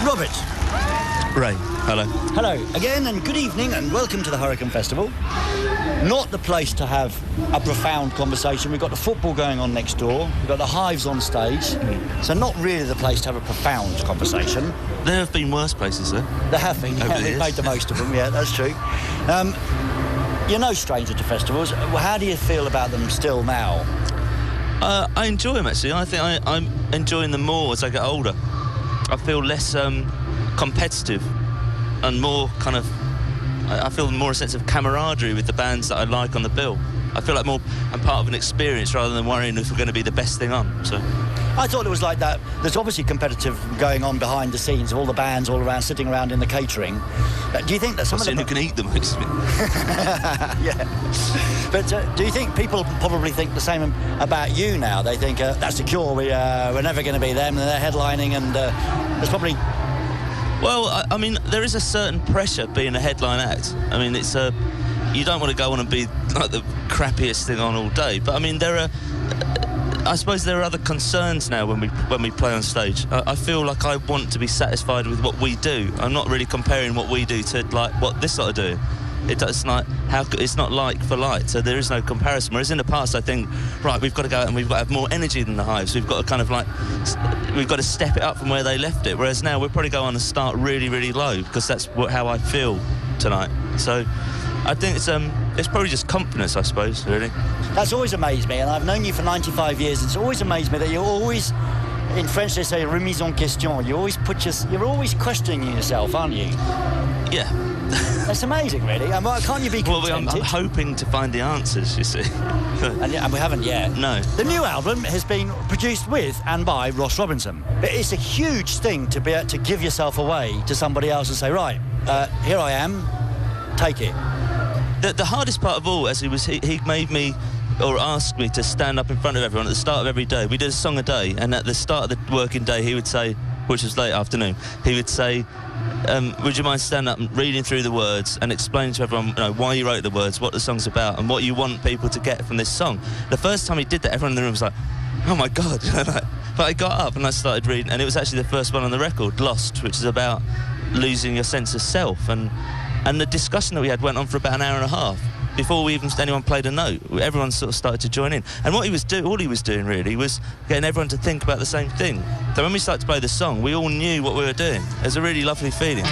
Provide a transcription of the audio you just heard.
Robert. Ray, hello. Hello again, and good evening, and welcome to the Hurricane Festival. Not the place to have a profound conversation. We've got the football going on next door. We've got the Hives on stage. So not really the place to have a profound conversation. There have been worse places, though. There have been, yeah. We've made the most of them, yeah, that's true. You're no stranger to festivals. How do you feel about them still now? I enjoy them, actually. I think I'm enjoying them more as I get older. I feel less competitive and more kind of... I feel more a sense of camaraderie with the bands that I like on the bill. I feel like I'm part of an experience rather than worrying if we're going to be the best thing on. So I thought it was like that. There's obviously competitive going on behind the scenes of all the bands all around, sitting around in the catering. Do you think that some of them... who can eat them, most of it. Yeah. But do you think people probably think the same about you now? They think, that's the Cure, we're never going to be them, and they're headlining, and there's probably... Well, I mean, there is a certain pressure being a headline act. I mean, it's a... You don't want to go on and be like the crappiest thing on all day. But, I mean, I suppose there are other concerns now when we play on stage. I feel like I want to be satisfied with what we do. I'm not really comparing what we do to, like, what this lot are doing. It's not like for like, so there is no comparison. Whereas in the past, I think, right, we've got to go out and we've got to have more energy than the Hives. We've got to kind of like, we've got to step it up from where they left it. Whereas now we'll probably go on and start really, really low, because that's how I feel tonight. So I think it's probably just confidence, I suppose, really. That's always amazed me, and I've known you for 95 years. It's always amazed me that you're always, in French they say remise en question. You're always questioning yourself, aren't you? Yeah. That's amazing, really. Can't you be contented? Well, I'm hoping to find the answers, you see. and we haven't yet. No. The new album has been produced with and by Ross Robinson. But it's a huge thing to be able to give yourself away to somebody else and say, right, here I am, take it. The hardest part of all, as he made me, or asked me to stand up in front of everyone at the start of every day. We did a song a day, and at the start of the working day, he would say, which was late afternoon, he would say, would you mind standing up and reading through the words and explaining to everyone, why you wrote the words, what the song's about, and what you want people to get from this song. The first time he did that, everyone in the room was like, oh my God. But I got up and I started reading, and it was actually the first one on the record, Lost, which is about losing your sense of self. And the discussion that we had went on for about an hour and a half before anyone played a note. Everyone sort of started to join in. And all he was doing really was getting everyone to think about the same thing. So when we started to play the song, we all knew what we were doing. It was a really lovely feeling.